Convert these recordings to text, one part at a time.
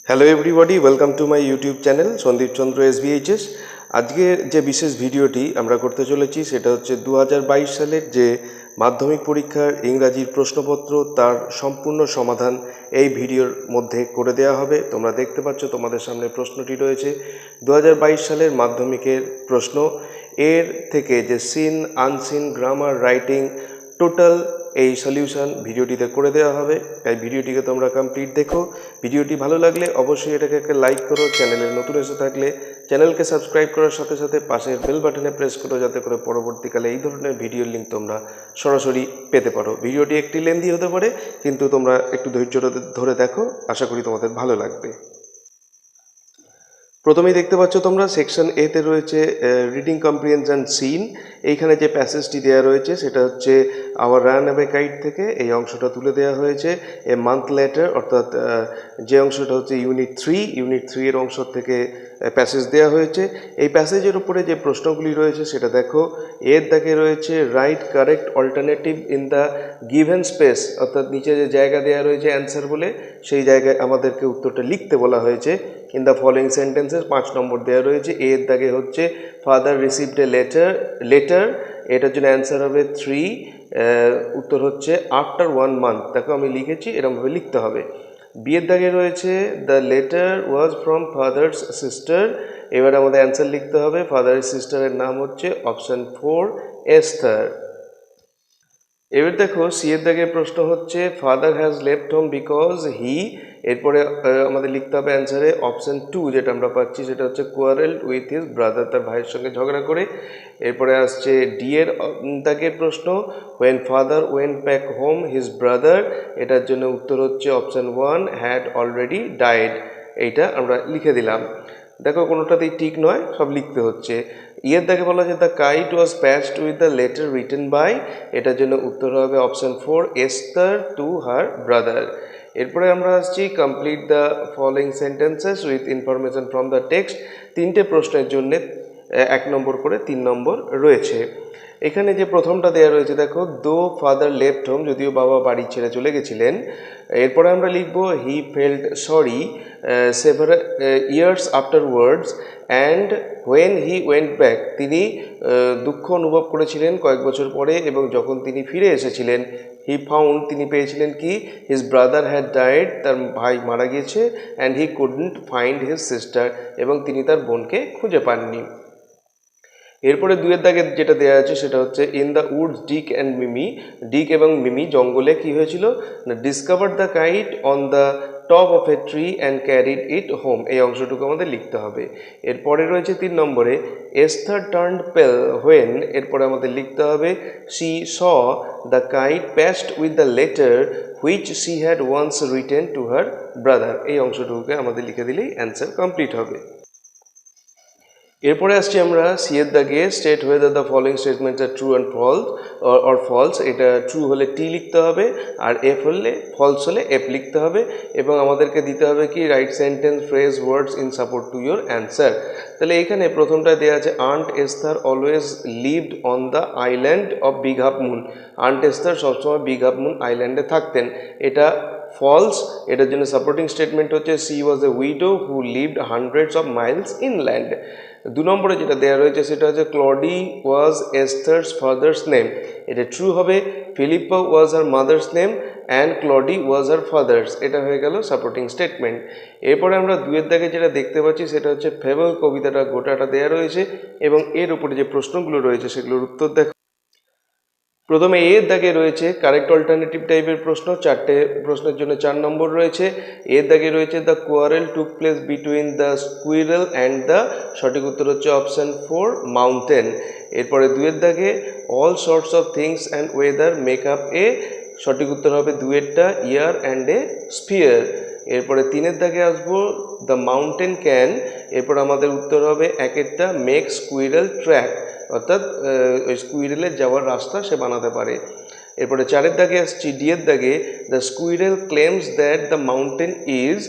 Hello everybody, welcome to my YouTube channel Sandip Chandra SVHS। আজকের যে বিশেষ ভিডিওটি আমরা করতে চলেছি সেটা হচ্ছে 2022 সালের যে মাধ্যমিক পরীক্ষার ইংরাজির প্রশ্নপত্র তার সম্পূর্ণ সমাধান এই ভিডিওর মধ্যে করে দেওয়া হবে। তোমরা দেখতে পাচ্ছ তোমাদের সামনে প্রশ্নটি রয়েছে 2022 সালের মাধ্যমিকের প্রশ্ন। এর থেকে যে seen, unseen, grammar, writing total এই সলিউশন ভিডিওটিতে করে দেওয়া হবে। তাই ভিডিওটিকে তোমরা কমপ্লিট দেখো। ভিডিওটি ভালো লাগলে অবশ্যই এটাকে একটা লাইক করো। চ্যানেলে নতুন এসে থাকলে চ্যানেলকে সাবস্ক্রাইব করার সাথে সাথে পাশের বেল বাটনে প্রেস করো, যাতে করে পরবর্তীকালে এই ধরনের ভিডিওর লিঙ্ক তোমরা সরাসরি পেতে পারো। ভিডিওটি একটি লেন্দি হতে পারে, কিন্তু তোমরা একটু ধৈর্য ধরে দেখো, আশা করি তোমাদের ভালো লাগবে। প্রথমেই দেখতে পাচ্ছ তোমরা সেকশন এতে রয়েছে রিডিং কম্প্রিহেনশন সিন। এইখানে যে প্যাসেজটি দেওয়া রয়েছে সেটা হচ্ছে আওয়ার রান অ্যাওয়ে কাইট থেকে। এই অংশটা তুলে দেওয়া হয়েছে এ মান্থ লেটার, অর্থাৎ যে অংশটা হচ্ছে ইউনিট 3 এর অংশ থেকে প্যাসেজ দেওয়া হয়েছে। এই প্যাসেজের উপরে যে প্রশ্নগুলি রয়েছে সেটা দেখো। এর দাগে রয়েছে right correct alternative in the given space, অর্থাৎ নিচে যে জায়গা দেওয়া রয়েছে অ্যান্সার বলে, সেই জায়গায় আমাদেরকে উত্তরটা লিখতে বলা হয়েছে। ইন দ্য ফলোয়িং সেন্টেন্সেস 5 নম্বর দেওয়া রয়েছে। এর দাগে হচ্ছে ফাদার রিসিভড এ লেটার, এটার জন্য অ্যান্সার হবে 3, উত্তর হচ্ছে আফটার 1 মান্থ। দেখো আমি লিখেছি, এরকমভাবে লিখতে হবে। বিয়ের দাগে রয়েছে the letter was from father's sister, এবার আমাদের অ্যান্সার লিখতে হবে। ফাদারের সিস্টারের নাম হচ্ছে অপশান 4 এস্থার। এবার দেখো সি এর দাগে প্রশ্ন হচ্ছে father has left home because he, এরপরে আমাদের লিখতে হবে অ্যান্সারে অপশান 2, যেটা আমরা পাচ্ছি সেটা হচ্ছে কোয়ারেল উইথ হিজ ব্রাদার, তার ভাইয়ের সঙ্গে ঝগড়া করে। এরপরে আসছে ডি এর দাগের প্রশ্ন when father went back home his brother, এটার জন্য উত্তর হচ্ছে অপশান 1 হ্যাড অলরেডি ডাইড। এইটা আমরা লিখে দিলাম। দেখো কোনোটাতেই ঠিক নয়, সব লিখতে হচ্ছে। ইয়ের দাগে বলা হচ্ছে the kite was patched with the letter written by, এটার জন্য উত্তর হবে option 4 Esther to her brother. এরপরে আমরা আসছি complete the following sentences with information from the text. 3টে প্রশ্নের জন্য 1 নম্বর করে 3 নম্বর রয়েছে। এখানে যে প্রথমটা দেওয়া রয়েছে দেখো, দো ফাদার লেফট হোম, যদিও বাবা বাড়ি ছেড়ে চলে গেছিলেন। এরপরে আমরা লিখবো he felt sorry several years afterwards and when he went back, তিনি দুঃখ অনুভব করেছিলেন কয়েক বছর পরে, এবং যখন তিনি ফিরে এসেছিলেন হি ফাউন্ড, তিনি পেয়েছিলেন কি হিজ ব্রাদার হ্যাড ডাইড, তার ভাই মারা গিয়েছে, and he couldn't find his sister, এবং তিনি তার বোনকে খুঁজে পাননি। এরপরে 2 দাগে যেটা দেওয়া আছে সেটা হচ্ছে in the woods Dick and Mimi, Dick এবং মিমি জঙ্গলে কি হয়েছিল না discover the kite on the top of a tree and carried it home, এই অংশটুকু আমাদের লিখতে হবে। এরপরে রয়েছে 3 নম্বরে এস্থার টার্নড পেল হোয়েন, এরপরে আমাদের লিখতে হবে she saw the kite passed with the letter which she had once written to her brother, এই অংশটুকুকে আমাদের লিখে দিলেই অ্যান্সার কমপ্লিট হবে। এরপরে আসছি আমরা সি এর দাগে state whether the following statements are true and false, এটা ট্রু হলে টি লিখতে হবে, আর এফ হলে ফলস হলে এফ লিখতে হবে, এবং আমাদেরকে দিতে হবে কি right sentence phrase words in support to your answer. তাহলে এখানে প্রথমটা দেওয়া আছে aunt Esther always lived on the island of big half moon, aunt Esther সবসময় বিগ হাফ মুন আইল্যান্ডে থাকতেন, এটা ফলস। এটার জন্য সাপোর্টিং স্টেটমেন্ট হচ্ছে C was a widow who lived hundreds of Miles inland. 2 নম্বরে যেটা দেওয়া রয়েছে সেটা হচ্ছে ক্লডি ওয়াজ এস্থার্স ফাদার্স নেম, এটা ট্রু হবে। Philippa was her mother's name and Claudie was her father's, এটা হয়ে গেল সাপোর্টিং স্টেটমেন্ট। এরপরে আমরা 2 দাগে যেটা দেখতে পাচ্ছি সেটা হচ্ছে ফেবল কবিতাটা গোটাটা দেওয়া রয়েছে, এবং এর উপরে যে প্রশ্নগুলো রয়েছে সেগুলোর উত্তর দেখো। প্রথমে এর দাগে রয়েছে কারেক্ট অল্টারনেটিভ টাইপের প্রশ্ন, 4টে প্রশ্নের জন্য 4 নম্বর রয়েছে। এর দাগে রয়েছে the quarrel took place between the squirrel and the, সঠিক উত্তর হচ্ছে অপশান 4 মাউন্টেন। এরপরে 2 দাগে all sorts of things and weather make up a, সঠিক উত্তর হবে 2টা ইয়ার অ্যান্ড এ স্পিয়ার। এরপরে 3 দাগে আসবো দ্য মাউন্টেন ক্যান, এরপর আমাদের উত্তর হবে 1টা মেক স্কুইরেল ট্র্যাক, অর্থাৎ ওই স্কুইরেলের যাওয়ার রাস্তা সে বানাতে পারে। এরপরে 4 দাগে আসছি ডি এর দাগে the squirrel claims that the mountain is,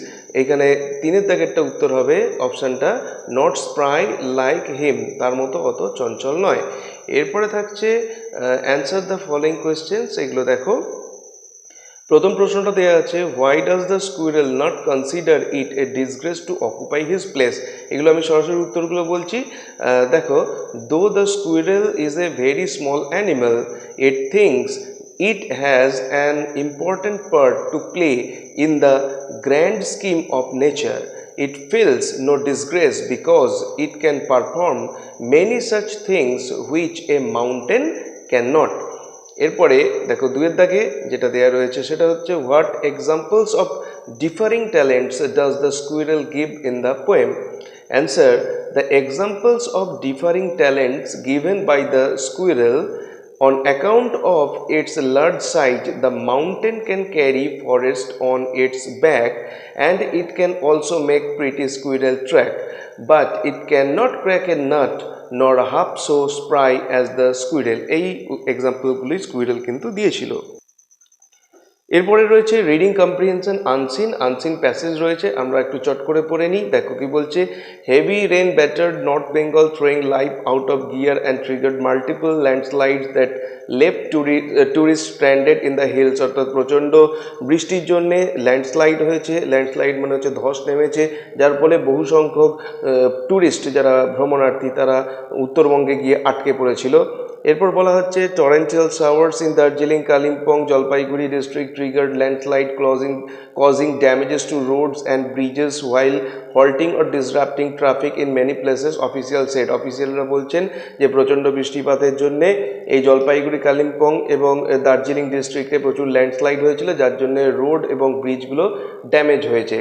এখানে 3 দাগেরটা উত্তর হবে অপশানটা নট স্প্রাই লাইক হিম, তার মতো অত চঞ্চল নয়। এরপরে থাকছে অ্যান্সার দ্য ফলোয়িং কোয়েশ্চেন্স, এগুলো দেখো। প্রথম প্রশ্নটা দেওয়া আছে, why does the squirrel not consider it A disgrace to occupy his place. এগুলো আমি সরাসরি উত্তরগুলো বলছি। দেখো, দো the squirrel is a very small animal, it things it has an important part to play in the grand scheme of nature. It feels no disgrace because it can perform many such things which a mountain cannot. এরপরে দেখো দুয়ের দাগে যেটা দেয়া রয়েছে সেটা হচ্ছে, what examples of differing talents does the squirrel give in the poem. Answer, the examples of differing talents given by the squirrel: on account of its large size, the mountain can carry forest on its back, and it can also make pretty squirrel track, but it cannot crack a nut nor half so spry as the squirrel. এই এক্সাম্পলগুলি squirrel কিন্তু দিয়েছিল। এরপরে রয়েছে reading comprehension unseen passage রয়েছে, আমরা একটু চট করে পড়ে নিই। দেখো কি বলছে, heavy rain battered north Bengal throwing life out of gear and triggered multiple landslides that left tourist stranded in the hills. অর্থাৎ প্রচণ্ড বৃষ্টির জন্যে ল্যান্ডস্লাইড হয়েছে, ল্যান্ডস্লাইড মানে হচ্ছে ধস নেমেছে, যার ফলে বহু সংখ্যক ট্যুরিস্ট যারা ভ্রমণার্থী তারা উত্তরবঙ্গে গিয়ে আটকে পড়েছিল। এরপর বলা হচ্ছে, torrential showers in Darjeeling, Kalimpong, Jalpaiguri district triggered landslide causing damages to roads and bridges while halting or disrupting traffic in many places, official said. অফিসিয়ালরা বলছেন যে প্রচণ্ড বৃষ্টিপাতের জন্য এই জলপাইগুড়ি, কালিম্পং এবং দার্জিলিং ডিস্ট্রিক্টে প্রচুর ল্যান্ডস্লাইড হয়েছিল, যার জন্য রোড এবং ব্রিজগুলো ড্যামেজ হয়েছে।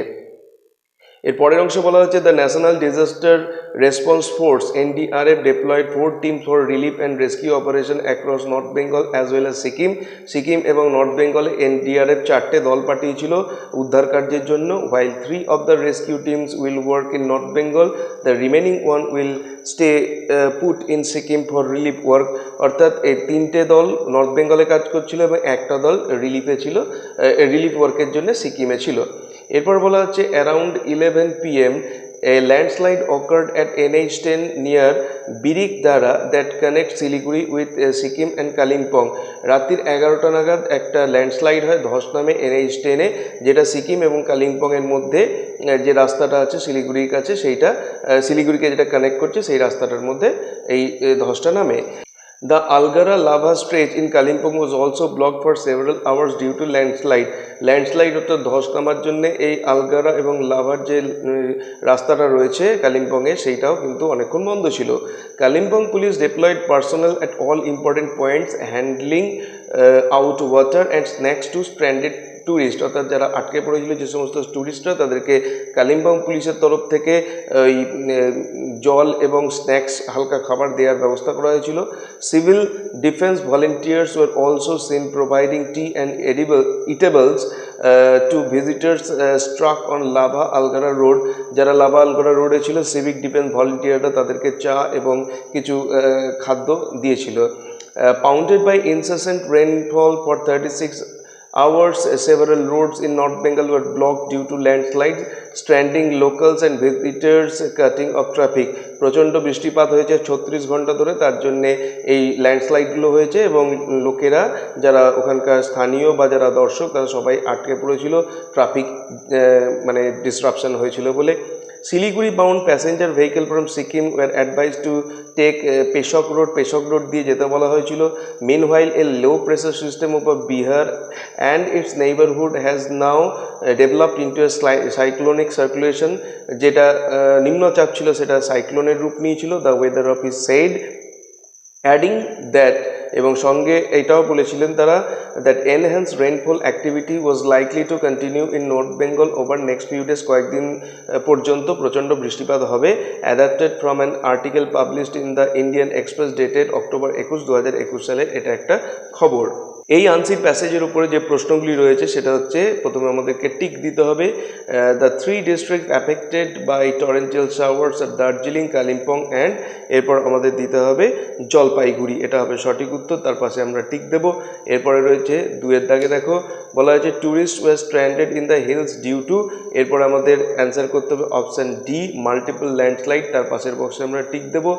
এর পরের অংশে বলা হচ্ছে, the national disaster response force NDRF deployed 4 teams for relief and rescue operation across North Bengal as well as Sikkim এবং নর্থ বেঙ্গলে NDRF 4টে দল পাঠিয়েছিল উদ্ধার কার্যের জন্য। while 3 of the rescue teams will work in North Bengal, the remaining one will stay put in Sikkim for relief work. অর্থাৎ এই 3টে দল নর্থ বেঙ্গলে কাজ করছিল এবং একটা দল রিলিফে ছিল, রিলিফ ওয়ার্কের জন্য সিকিমে ছিল। এরপর বলা হচ্ছে, around 11 PM a landslide occurred at NH10 near Birikdara that connects Siliguri with Sikkim and Kalimpong. রাত্রির 11টা নাগাদ একটা ল্যান্ডস্লাইড হয়, ধস নামে NH10-এ, যেটা সিকিম এবং কালিম্পং এর মধ্যে যে রাস্তাটা আছে শিলিগুড়ির কাছে, সেইটা শিলিগুড়িকে যেটা কানেক্ট করছে সেই রাস্তাটার মধ্যে এই ধসটা নামে। The Algara lava stretch in Kalimpong was also blocked for several hours due to landslide. Landslide অর্থাৎ ধস নামার জন্য এই আলগারা এবং লাভার যে রাস্তাটা রয়েছে কালিম্পংয়ে সেইটাও কিন্তু অনেকক্ষণ বন্ধ ছিল। Kalimpong police deployed personnel at all important points handling out water and snacks to stranded tourist. অর্থাৎ যারা আটকে পড়েছিল যে সমস্ত ট্যুরিস্টরা, তাদেরকে কালিম্পং পুলিশের তরফ থেকে ওই জল এবং স্ন্যাক্স, হালকা খাবার দেওয়ার ব্যবস্থা করা হয়েছিল। Civil defence volunteers were also seen providing tea and eatables to visitors struck on Lava Algarah road. যারা লাভা আলগারা রোডে ছিল, সিভিক ডিফেন্স ভলেন্টিয়াররা তাদেরকে চা এবং কিছু খাদ্য দিয়েছিল। Pounded by incessant rainfall for 36 hours, several roads in North Bengal were blocked due to landslides, stranding locals and visitors, cutting of traffic. প্রচণ্ড বৃষ্টিপাত হয়েছে 36 ঘন্টা ধরে, তার জন্যে এই ল্যান্ডস্লাইডগুলো হয়েছে এবং লোকেরা যারা ওখানকার স্থানীয় বা যারা দর্শক তারা সবাই আটকে পড়েছিল, ট্রাফিক মানে ডিসরাপশন হয়েছিল বলে। Siliguri bound passenger vehicle from Sikkim were advised to take Peshok road দিয়ে যেতে বলা হয়েছিল। Meanwhile a low pressure system over Bihar and its neighbourhood has now developed into a cyclonic circulation. যেটা নিম্নচাপ ছিল সেটা সাইক্লোনের রূপ নিয়েছিল, the weather office said. Adding that, এবং সঙ্গে এটাও বলেছিলেন তারা, that enhance rainfall activity was likely to continue in north Bengal over next few days. কয়েকদিন পর্যন্ত প্রচণ্ড বৃষ্টিপাত হবে। Adapted from an article published in the Indian Express dated October 21, 2021 সালে এটা একটা খবর। এই আনসিন প্যাসেজের উপরে যে প্রশ্নগুলি রয়েছে সেটা হচ্ছে, প্রথমে আমাদেরকে টিক দিতে হবে, the 3 district affected by torrential showers আর দার্জিলিং, কালিম্পং অ্যান্ড, এরপর আমাদের দিতে হবে জলপাইগুড়ি, এটা হবে সঠিক উত্তর, তার পাশে আমরা টিক দেব। এরপরে রয়েছে 2 এর দাগে, দেখো বলা হয়েছে tourist were stranded in the hills due to a এরপর আমাদের অ্যান্সার করতে হবে অপশান ডি মাল্টিপল ল্যান্ডস্লাইড, তার পাশের বক্সে আমরা টিক দেবো।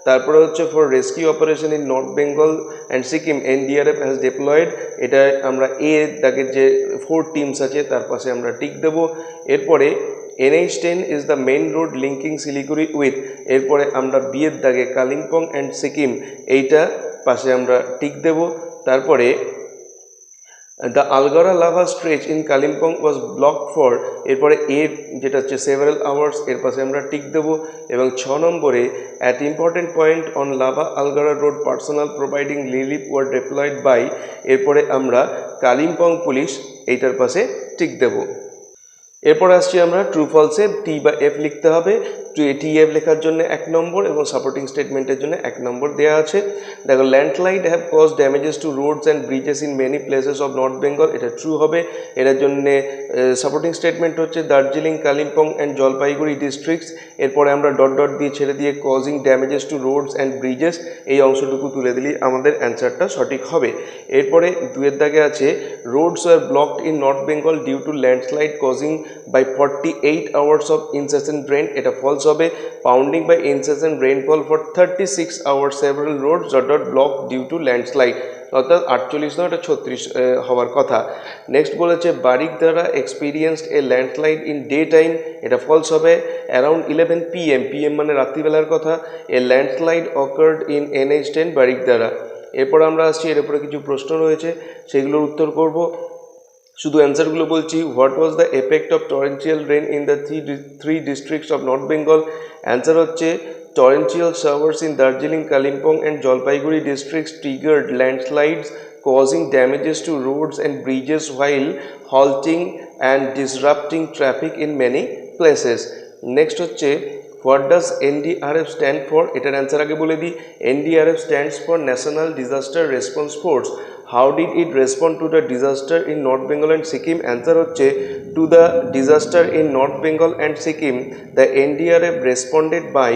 তারপরে হচ্ছে for rescue operation in north Bengal and Sikkim NDRF has diploid, এটা আমরা এ দাগের যে 4 টিমস আছে তার পাশে আমরা টিক দেবো। এরপরে NH10 is the main road linking Siliguri with, এরপরে আমরা বি এর দাগে কালিম্পং অ্যান্ড সিকিম এইটা পাশে আমরা টিক দেব। তারপরে the Algarah Lava stretch in Kalimpong was block for, এরপরে এর যেটা হচ্ছে সেভারাল আওয়ার্স, এর পাশে আমরা টিক দেব। এবং 6 নম্বরে at important point on Lava Algarah road personnel providing relief were deployed by, এরপরে আমরা কালিম্পং পুলিশ এইটার পাশে টিক দেব। এরপর আসছি আমরা ট্রু ফলসে টি বা এফ লিখতে হবে। টি এফ লেখার জন্য 1 নম্বর এবং সাপোর্টিং স্টেটমেন্টের জন্য 1 নম্বর দেওয়া আছে। দেখো landslide have cause damages to roads and bridges in many places of north Bengal, এটা ট্রু হবে। এটার জন্য সাপোর্টিং স্টেটমেন্ট হচ্ছে দার্জিলিং কালিম্পং অ্যান্ড জলপাইগুড়ি ডিস্ট্রিক্টস, এরপরে আমরা ডট ডট দিয়ে ছেড়ে দিয়ে causing damages to roads and bridges এই অংশটুকু তুলে দিলেই আমাদের অ্যান্সারটা সঠিক হবে। এরপরে 2 দাগে আছে roads are blocked in north Bengal due to landslide causing by 48 hours of incessant rain, এটা ফলস হবে। Pounding by incessant rainfall for 36 hours several roads dot blocked due to landslide, অর্থাৎ 48 নয়, এটা 36 হওয়ার কথা। নেক্সট বলেছে বারিক দ্বারা experienced A landslide in day time, এটা ফলস হবে। অ্যারাউন্ড 11 PM, PM মানে রাত্রিবেলার কথা, এ ল্যান্ডস্লাইড অকার্ড ইন NH10 বারিক দ্বারা। এরপর আমরা আসছি এর উপরে কিছু প্রশ্ন রয়েছে, সেগুলোর উত্তর করব। শুধু অ্যান্সারগুলো বলছি। What was the effect of torrential rain in the three districts of north Bengal, answer হচ্ছে torrential showers in Darjeeling Kalimpong and Jalpaiguri districts triggered landslides causing damages to roads and bridges while halting and disrupting traffic in many places. Next হচ্ছে what does NDRF stand for, এটার answer আগে বলে দিই। NDRF stands for National Disaster Response Force. How did it respond to the disaster in North Bengal and Sikkim? Answer হচ্ছে to the disaster in North Bengal and Sikkim, the NDRF responded by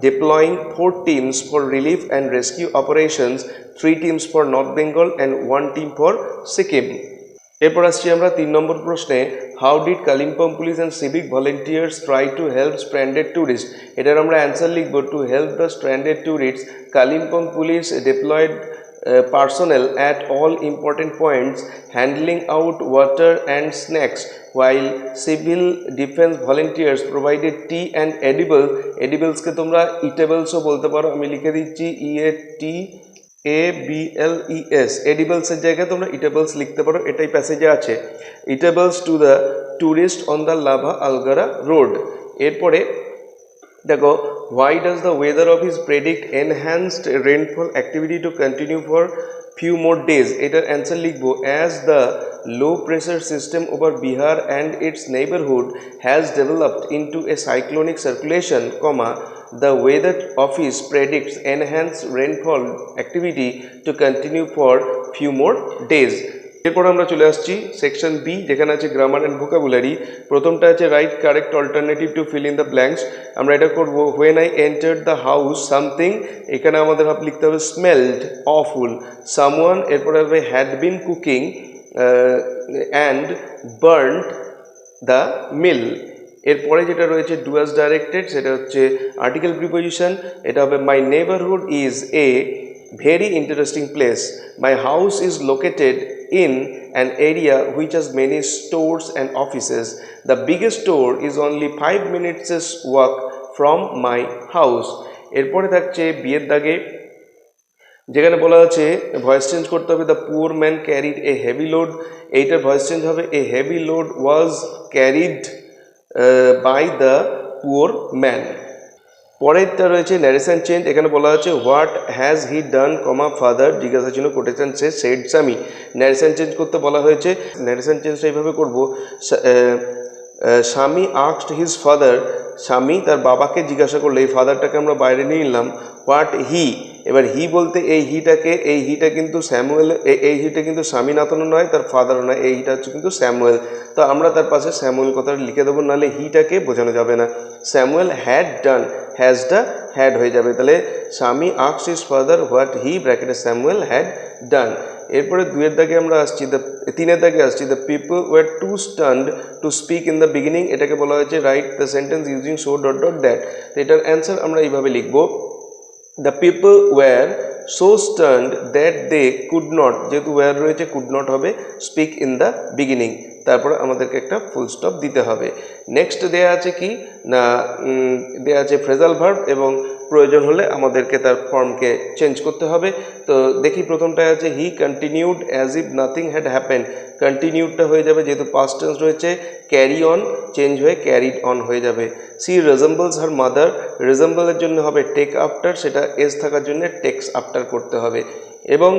deploying 4 teams for relief and rescue operations, 3 teams for North Bengal and 1 team for Sikkim. এরপর আসছি আমরা 3 নম্বর প্রশ্নে। How did Kalimpong police and civic volunteers try to help stranded tourist, এটার আমরা answer লিখব to help the stranded tourist Kalimpong police diploid personnel at all important points handling out water and snacks, while civil defense volunteers provided tea and edibles কে তোমরা eatables ও বলতে পারো, আমি লিখে দিচ্ছি EATABLES, edibles এর জায়গায় তোমরা eatables লিখতে পারো, এটাই প্যাসেজে আছে। eatables to the tourist on the Lava Algara road। এরপরে দেখো why does the weather office predict enhanced rainfall activity to continue for few more days, এটার অ্যান্সার লিখবো as the low pressure system over Bihar and its neighborhood has developed into a cyclonic circulation, the weather office predicts enhanced rainfall activity to continue for few more days। এরপর আমরা চলে আসছি section B, যেখানে আছে grammar and vocabulary. প্রথমটা আছে write correct alternative to fill in the blanks. আমরা এটা করবো when I entered the house something, এখানে আমাদের লিখতে হবে স্মেলড অফুল, সামওয়ান, এরপরে হবে had been cooking and burned the meal. এরপরে যেটা রয়েছে ডু অ্যাজ ডাইরেক্টেড, সেটা হচ্ছে আর্টিকেল প্রিপোজিশন, এটা হবে my neighbourhood is a very interesting place. My house is located in an area which has many stores and offices. The biggest store is only 5 minutes walk from my house. এরপরে থাকছে বিয়ের দাগে, যেখানে বলা আছে voice change করতে হবে the poor man carried a heavy load, এইটার ভয়েস চেঞ্জ হবে a heavy load was carried by the poor man. পরেরটা রয়েছে ন্যারেশন চেঞ্জ, এখানে বলা আছে what has he done father, জিজ্ঞাসা চিহ্ন কোটেশন সে সেড স্বামী। ন্যারেশন চেঞ্জ করতে বলা হয়েছে, ন্যারেশন চেঞ্জটা এইভাবে করবো স্বামী আস্কড হিজ ফাদার, স্বামী তার বাবাকে জিজ্ঞাসা করলো, এই ফাদারটাকে আমরা বাইরে নিয়ে নিলাম, হোয়াট হি, এবার হি বলতে এই হিটা কিন্তু স্যামুয়েল, এই হিটা কিন্তু স্বামীনাথনও নয়, তার ফাদারও নয়, এই হিটা হচ্ছে কিন্তু স্যামুয়েল, তো আমরা তার পাশে স্যামুয়েল কথাটা লিখে দেবো, নাহলে হিটাকে বোঝানো যাবে না। স্যামুয়েল হ্যাড ডান, হ্যাজটা হ্যাড হয়ে যাবে, তাহলে Swami asked his father what he ব্র্যাকেটে স্যামুয়েল হ্যাড ডান। এরপরে 2 এর দাগে আমরা আসছি, 3 এর দাগে আসছি, the people were too stunned to speak in the beginning, এটাকে বলা হয়েছে write the sentence using so dot dot that. তো এটার অ্যান্সার আমরা এইভাবে লিখবো, the people were so stunned that they could not, যেহেতু ওয়ার রয়েছে কুড নট হবে, স্পিক ইন দ্য বিগিনিং, তারপরে আমাদেরকে একটা ফুল স্টপ দিতে হবে। নেক্সট দেয়া আছে কি না, দেয়া আছে ফ্রেজাল ভার্ব এবং প্রয়োজন হলে আমাদেরকে তার ফর্মকে চেঞ্জ করতে হবে। তো দেখি প্রথমটায় আছে he continued as if nothing had happen, কন্টিনিউডটা হয়ে যাবে যেহেতু পাস্ট টেন্স রয়েছে, ক্যারি অন চেঞ্জ হয়ে ক্যারিড অন হয়ে যাবে। সি রেজেম্বলস হার মাদার, রেজেম্বলের জন্য হবে টেক আফটার, সেটা এস থাকার জন্য টেক্স আফটার করতে হবে। এবং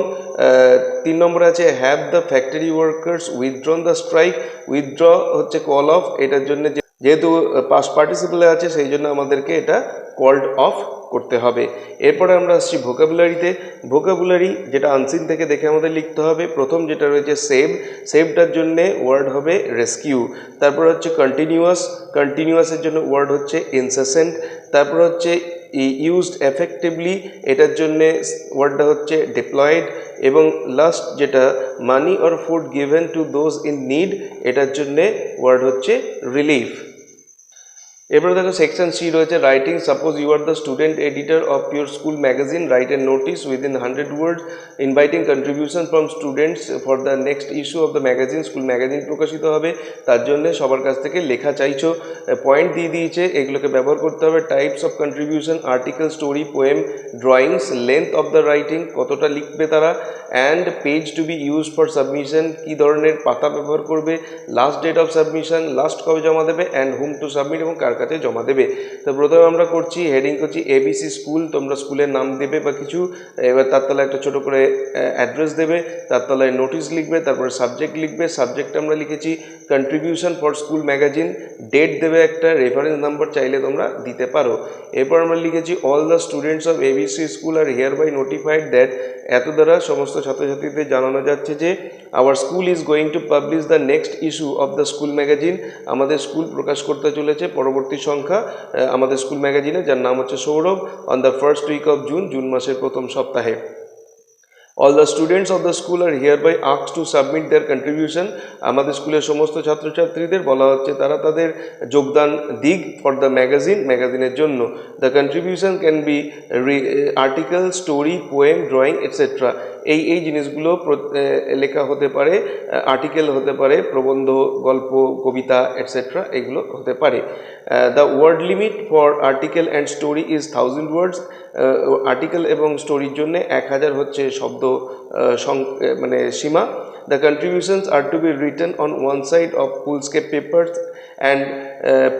3 নম্বরে আছে have the factory workers withdrawn the strike, withdraw হচ্ছে কল অফ, এটার জন্য যেহেতু পাস্ট পার্টিসিপলে আছে সেই জন্য আমাদেরকে এটা কল্ড অফ করতে হবে। এরপরে আমরা আসছি ভোকাবুলারিতে। ভোকাবুলারি যেটা আনসিন থেকে দেখে আমাদের লিখতে হবে। প্রথম যেটা রয়েছে সেভ, সেভটার জন্যে ওয়ার্ড হবে রেস্কিউ। তারপর হচ্ছে কন্টিনিউয়াস, কন্টিনিউয়াসের জন্য ওয়ার্ড হচ্ছে ইনসেসেন্ট। তারপর হচ্ছে ইউজড এফেক্টিভলি, এটার জন্যে ওয়ার্ডটা হচ্ছে ডিপ্লয়েড। এবং লাস্ট যেটা money or food given to those in need, এটার জন্যে ওয়ার্ড হচ্ছে রিলিফ। এরপরে দেখো সেকশন সি রয়েছে writing. Suppose you are the student editor of your school magazine, write a notice within 100 words inviting contribution from students for the next issue of the magazine. School magazine প্রকাশিত হবে, তার জন্য সবার কাছ থেকে লেখা চাইছো, পয়েন্ট দিয়ে দিয়েছে, এগুলোকে ব্যবহার করতে হবে। Types of contribution, article, story, poem, drawings, length of the writing, কতটা লিখবে তারা, and page to be use for submission, কী ধরনের পাতা ব্যবহার করবে, last date of submission, last কবে জমা দেবে, অ্যান্ড হুম টু সাবমিট, এবং কার কাছে জমা দেবে। তো প্রথমে আমরা করছি হেডিং করছি এবিসি স্কুল, তোমরা স্কুলের নাম দেবে বা কিছু, এবার তার তলায় একটা ছোটো করে অ্যাড্রেস দেবে, তার তলায় নোটিশ লিখবে, তারপরে সাবজেক্ট লিখবে। সাবজেক্টে আমরা লিখেছি contribution for school magazine, date দেবে একটা, রেফারেন্স নাম্বার চাইলে তোমরা দিতে পারো। এরপর আমরা লিখেছি all the students of ABC school are hereby notified that, এত দ্বারা সমস্ত ছাত্রছাত্রীদের জানানো যাচ্ছে যে our school is going to publish the next issue of the school magazine, আমাদের স্কুল প্রকাশ করতে চলেছে পরবর্তী সংখ্যা আমাদের স্কুল ম্যাগাজিনে, যার নাম হচ্ছে Sourav, on the first week of June, জুন মাসের প্রথম সপ্তাহে। All the students of the school are hereby asked to submit their contribution, আমাদের স্কুলের সমস্ত ছাত্রছাত্রীদের বলা হচ্ছে তারা তাদের যোগদান দিক ফর দ্য ম্যাগাজিন, ম্যাগাজিনের জন্য। The contribution can be article, story, poem, drawing etcetera, এই জিনিসগুলো লেখা হতে পারে, আর্টিকেল হতে পারে, প্রবন্ধ, গল্প, কবিতা এটসেট্রা, এগুলো হতে পারে। The word limit for article and story is 1000 words, article এবং স্টোরির জন্য 1000 হচ্ছে শব্দ মানে সীমা। The contributions are to be written on one side of foolscap papers and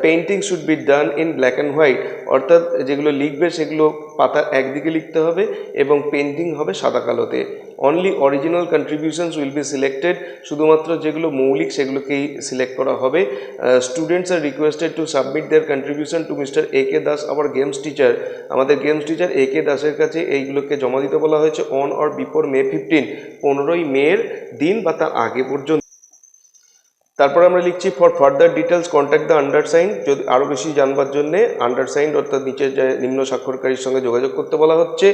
painting should be done in black and white, অর্থাৎ যেগুলো লিখবে সেগুলো পাতা একদিকে লিখতে হবে এবং পেন্টিং হবে সাদা কালোতে। Only original contributions will be selected, শুধুমাত্র যেগুলো মৌলিক সেগুলোকেই সিলেক্ট করা হবে। Students are requested to submit their contribution to mister A K Das, our games teacher, আমাদের গেমস টিচার এ কে দাসের কাছে এইগুলোকে জমা দিতে বলা হয়েছে অন অর বিফোর মে 15, 15ই মের দিন বা তার আগে পর্যন্ত। তারপর আমরা লিখছি for further details contact the undersign, যদি আরও বেশি জানবার জন্যে আন্ডারসাইন অর্থাৎ নিচের যে নিম্ন স্বাক্ষরকারীর সঙ্গে যোগাযোগ করতে বলা হচ্ছে।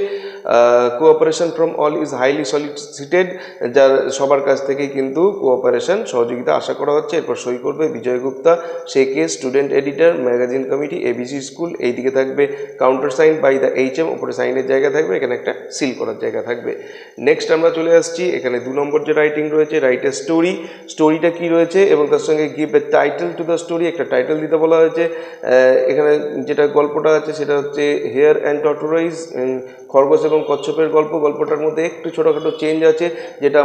Cooperation from all is highly সলিসিটেড, যার সবার কাছ থেকেই কিন্তু কোঅপারেশন সহযোগিতা আশা করা হচ্ছে। এরপর সই করবে বিজয় গুপ্তা, শেকে, student editor, magazine committee, ABC school, এইদিকে থাকবে counter sign by the HM, ওপরে সাইনের জায়গা থাকবে, এখানে একটা সিল করার জায়গা থাকবে। নেক্সট আমরা চলে আসছি এখানে 2 নম্বর যে রাইটিং রয়েছে, রাইট এ স্টোরি, স্টোরিটা কী রয়েছে এবং তার সঙ্গে give a title to the story, একটা টাইটেল দিতে বলা হয়েছে। এখানে যেটা গল্পটা আছে সেটা হচ্ছে হেয়ার অ্যান্ড টর্টোরাইজ, খরগোশ এবং কচ্ছপের গল্প। গল্পটার মধ্যে একটু ছোটোখাটো চেঞ্জ আছে, যেটা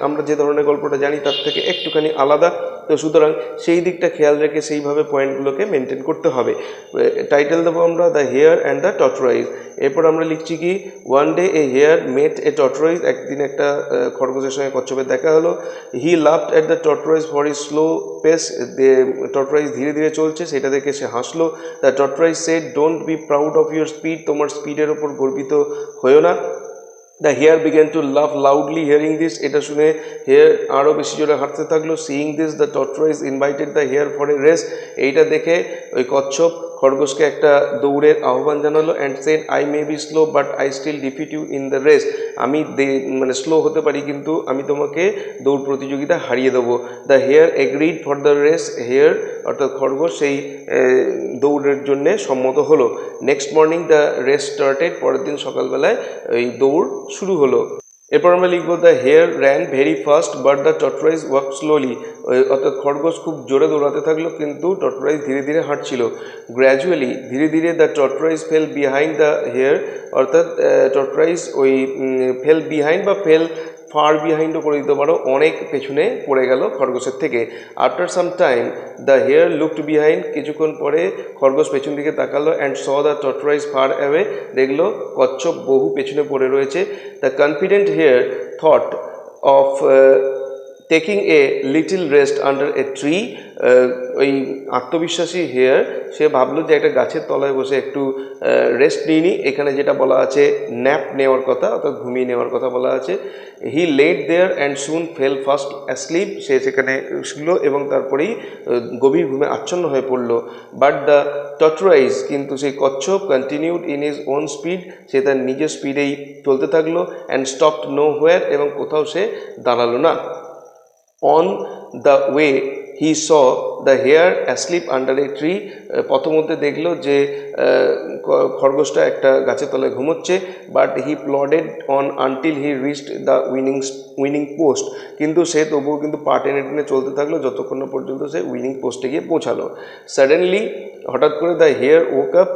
আমরা যে ধরনের গল্পটা জানি তার থেকে একটুখানি আলাদা, তো সুতরাং সেই দিকটা খেয়াল রেখে সেইভাবে পয়েন্টগুলোকে মেনটেন করতে হবে। টাইটেল দেবো আমরা the hare and the tortoise. এরপর আমরা লিখছি কি one day a hare met a tortoise, একদিন একটা খরগোশের সঙ্গে কচ্ছপের দেখা হলো। He laughed at the tortoise for his slow pace, tortoise ধীরে ধীরে চলছে সেটা দেখে সে হাসলো। The tortoise said don't be proud of your speed, তোমার স্পিডের ওপর গর্বিত হয়েও না। The hare began to laugh loudly hearing this, এটা শুনে হেয়ার আরও বেশি জোরে হাঁটতে থাকলো। Seeing this the tortoise invited the hare for a race, এইটা দেখে ওই কচ্ছপ খরগোশকে একটা দৌড়ের আহ্বান জানালো। And said I may be slow but I still defeat you in the race, আমি মানে স্লো হতে পারি কিন্তু আমি তোমাকে দৌড় প্রতিযোগিতা হারিয়ে দেবো। The hare agreed for the race, hare অর্থাৎ খরগোশ সেই দৌড়ের জন্যে সম্মত হলো। Next morning the race started, পরের দিন সকালবেলায় এই দৌড় শুরু হলো। এরপর আমরা লিখবো the hare ran very fast but the tortoise walk slowly, অর্থাৎ খরগোশ খুব জোরে দৌড়াতে থাকলো কিন্তু টর্টয়েস ধীরে ধীরে হাঁটছিল। গ্র্যাজুয়ালি, ধীরে ধীরে the tortoise fell behind the hare, অর্থাৎ টর্টয়েস ওই ফেল বিহাইন্ড বা ফেল ফার বিহাইন্ডও করে দিতে পারো, অনেক পেছনে পড়ে গেল খরগোশের থেকে। After some time the hare looked behind, কিছুক্ষণ পরে খরগোশ পেছন দিকে তাকালো। And saw the tortoise far away, দেখলো কচ্ছপ বহু পেছনে পড়ে রয়েছে। The confident hare thought of taking a little rest under a tree, ওই আত্মবিশ্বাসী হেয়ার সে ভাবলো যে একটা গাছের তলায় বসে একটু রেস্ট নিয়ে নিই। এখানে যেটা বলা আছে ন্যাপ নেওয়ার কথা, অর্থাৎ ঘুমিয়ে নেওয়ার কথা বলা আছে। He laid there and soon fell fast asleep, সে সেখানে শুলো এবং তারপরেই গভীর ঘুমে আচ্ছন্ন হয়ে পড়ল। বাট দ্য টর্টয়েস, কিন্তু সেই কচ্ছপ continued in his own speed, সে তার নিজের স্পিডেই চলতে থাকলো। অ্যান্ড স্টপড নো হোয়ার, এবং কোথাও সে দাঁড়ালো না। On the way he saw the hare asleep under a tree, পথমধ্যে দেখলো যে খরগোশটা একটা গাছের তলায় ঘুমোচ্ছে। But he plodded on until he reached the winning post, কিন্তু সে তবুও কিন্তু পা টেনে টেনে চলতে থাকলো যতক্ষণ না পর্যন্ত সে উইনিং পোস্টে গিয়ে পৌঁছালো। সাডেনলি, হঠাৎ করে দ্য হেয়ার ওক আপ,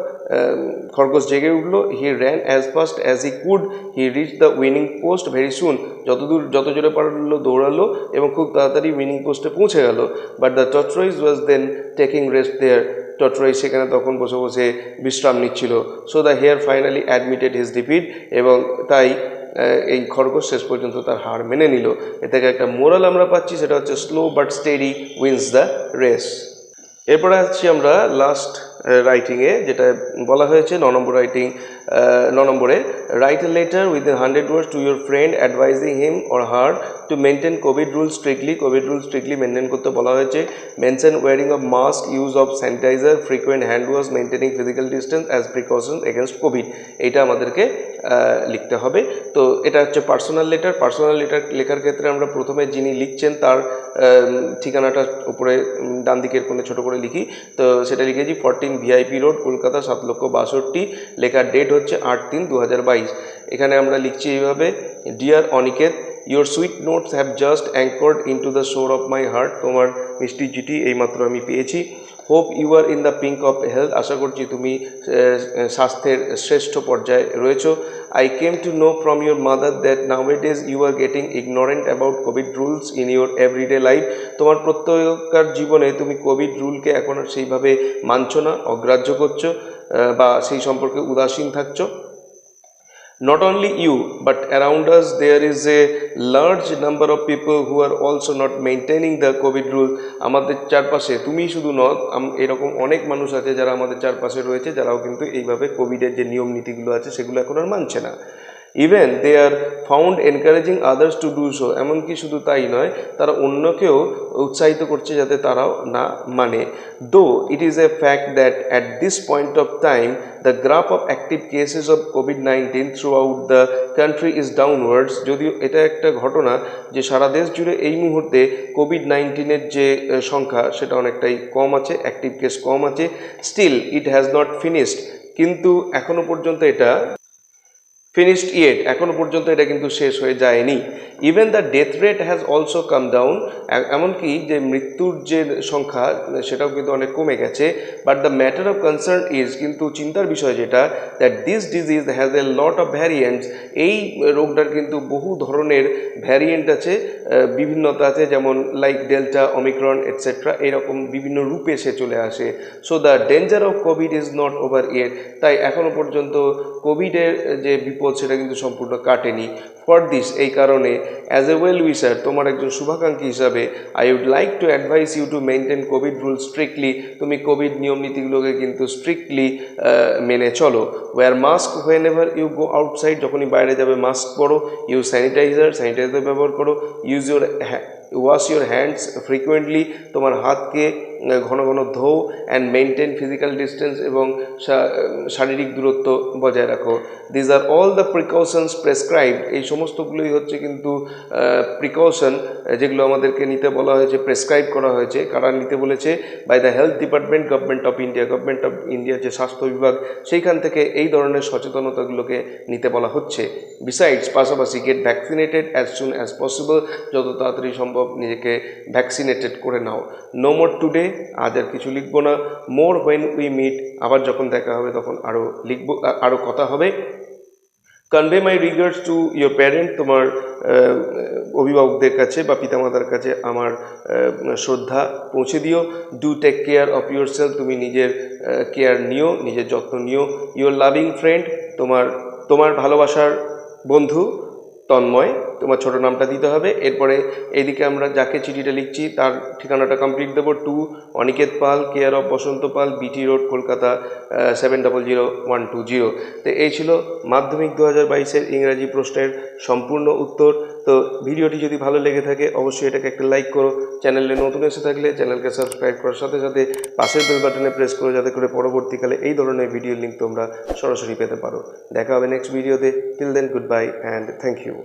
খরগোশ জেগে উঠলো। He ran as fast as he could, he reach the winning post very soon, যত জোরে পারলো দৌড়ালো এবং খুব তাড়াতাড়ি উইনিং পোস্টে পৌঁছে গেল। But the tortoise was then taking rest there, tortoise সেখানে তখন বসে বসে বিশ্রাম নিচ্ছিল। So the hare finally admitted his defeat, এবং তাই এই খরগোশ শেষ পর্যন্ত তার হার মেনে নিল। এ থেকে একটা মোরাল আমরা পাচ্ছি, সেটা হচ্ছে slow but steady wins the race. এরপরে আসছি আমরা লাস্ট রাইটিংয়ে, যেটা বলা হয়েছে 9 নম্বর রাইটিং। 9 নম্বরে, write a letter within 100 words to your friend advising him or her to maintain covid rule strictly, covid rule strictly maintain করতে বলা হয়েছে। Mention wearing of mask, use of sanitiser, frequent hand wash, maintaining physical distance as precaution against covid, এইটা আমাদেরকে লিখতে হবে। তো এটা হচ্ছে পার্সোনাল লেটার। পার্সোনাল লেটার লেখার ক্ষেত্রে আমরা প্রথমে যিনি লিখছেন তার ঠিকানাটা উপরে ডান দিকের কোণে ছোটো করে লিখি। তো সেটা লিখেছি 14 VIP রোড, কলকাতা 7,62,000। লেখার ডেট হচ্ছে 8/3/2022। এখানে আমরা লিখছি এইভাবে, dear Aniket, your sweet notes have just anchored into the shore of my heart, তোমার মিষ্টি চিঠি এইমাত্র আমি পেয়েছি। Hope you are in the pink of health, আশা করছি তুমি স্বাস্থ্যের শ্রেষ্ঠ পর্যায়ে রয়েছো। I came to know from your mother that nowadays you are getting ignorant about COVID rules in your everyday life, তোমার প্রত্যেককার জীবনে তুমি কোভিড রুলকে এখন আর সেইভাবে মানছো না, অগ্রাহ্য করছো বা সেই সম্পর্কে উদাসীন থাকছো। Not only you but around us there is a large number of people who are also not maintaining the COVID rule, আমাদের চারপাশে তুমি শুধু নয়, এরকম অনেক মানুষ আছে যারা আমাদের চারপাশে রয়েছে যারাও কিন্তু এইভাবে কোভিডের যে নিয়ম নীতিগুলো আছে সেগুলো এখন আর মানছে না। Even they are found encouraging others to do so, এমনকি শুধু তাই নয়, তারা অন্যকেও উৎসাহিত করছে যাতে তারাও না মানে। দো it is a fact that at this point of time the graph of active cases of COVID-19 through out the country is downwards, যদিও এটা একটা ঘটনা যে সারা দেশ জুড়ে এই মুহূর্তে কোভিড-19-এর যে সংখ্যা সেটা অনেকটাই কম আছে, অ্যাক্টিভ কেস কম আছে। Still it has not finished, কিন্তু এখনো পর্যন্ত এটা ফিনিশড ইয়েট, এখনো পর্যন্ত এটা কিন্তু শেষ হয়ে যায়নি। Even the death rate has also come down, এমনকি যে মৃত্যুর যে সংখ্যা সেটাও কিন্তু অনেক কমে গেছে। But the matter of concern is, কিন্তু চিন্তার বিষয় যেটা, that this disease has a lot of variants, এই রোগটার কিন্তু বহু ধরনের ভ্যারিয়েন্ট আছে, বিভিন্নতা আছে, যেমন লাইক ডেল্টা, ওমিক্রন এটসেট্রা, এরকম বিভিন্ন রূপে সে চলে আসে। So the danger of Covid is not over yet, তাই এখনো পর্যন্ত কোভিডের যে বিপদ সেটা কিন্তু সম্পূর্ণ কাটেনি। ফর দিস, এই কারণে অ্যাজ এ ওয়েল উইশার, তোমার একজন শুভাকাঙ্ক্ষী হিসাবে I would like to advise you to maintain covid rule strictly. তুমি কোভিড নিয়ম নীতিগুলোকে কিন্তু স্ট্রিক্টলি মেনে চলো। Wear mask whenever you go outside, যখনই বাইরে যাবে মাস্ক পরো। ইউজ স্যানিটাইজার ব্যবহার করো। Use your wash your hands frequently, তোমার হাতকে ঘন ঘন ধোও। অ্যান্ড মেনটেন ফিজিক্যাল ডিস্টেন্স, এবং শারীরিক দূরত্ব বজায় রাখো। These are all the precautions prescribed, এই সমস্তগুলোই হচ্ছে কিন্তু প্রিকশন যেগুলো আমাদেরকে নিতে বলা হয়েছে, প্রেসক্রাইব করা হয়েছে। কারা নিতে বলেছে? By the health department, government of India. Government of ইন্ডিয়ার যে স্বাস্থ্য বিভাগ, সেইখান থেকে এই ধরনের সচেতনতাগুলোকে নিতে বলা হচ্ছে। বিসাইডস, পাশাপাশি get vaccinated as soon as possible, যত তাড়াতাড়ি সম্ভব নিজেকে ভ্যাকসিনেটেড করে নাও। নো মোর টুডে, আজ আর কিছু লিখবো না। মোর হোয়েন উই মিট, আবার যখন দেখা হবে তখন আরও লিখবো, আরও কথা হবে। Convey my regards to your parent, তোমার অভিভাবকদের কাছে বা পিতামাতার কাছে আমার শ্রদ্ধা পৌঁছে দিও। Do take care of your self, তুমি নিজের কেয়ার নিও, নিজের যত্ন নিও। ইউর লাভিং ফ্রেন্ড, তোমার ভালোবাসার বন্ধু তন্ময়, তোমার ছোট নামটা দিতে হবে। এরপরে এইদিকে আমরা যাকে চিঠিটা লিখছি তার ঠিকানাটা কমপ্লিট দেবো। To Aniket Pal, care of Basanta Pal, BT road, Kolkata 700120। তো এই ছিল মাধ্যমিক 2022-এর ইংরাজি প্রশ্নের সম্পূর্ণ উত্তর। তো ভিডিওটি যদি ভালো লেগে থাকে অবশ্যই এটাকে একটা লাইক করো। চ্যানেলে নতুন এসে থাকলে চ্যানেলকে সাবস্ক্রাইব করার সাথে সাথে পাশের বেল বাটনে প্রেস করো, যাতে করে পরবর্তীকালে এই ধরনের ভিডিওর লিঙ্ক তোমরা সরাসরি পেতে পারো। দেখা হবে নেক্সট ভিডিওতে। Till then, goodbye and thank you.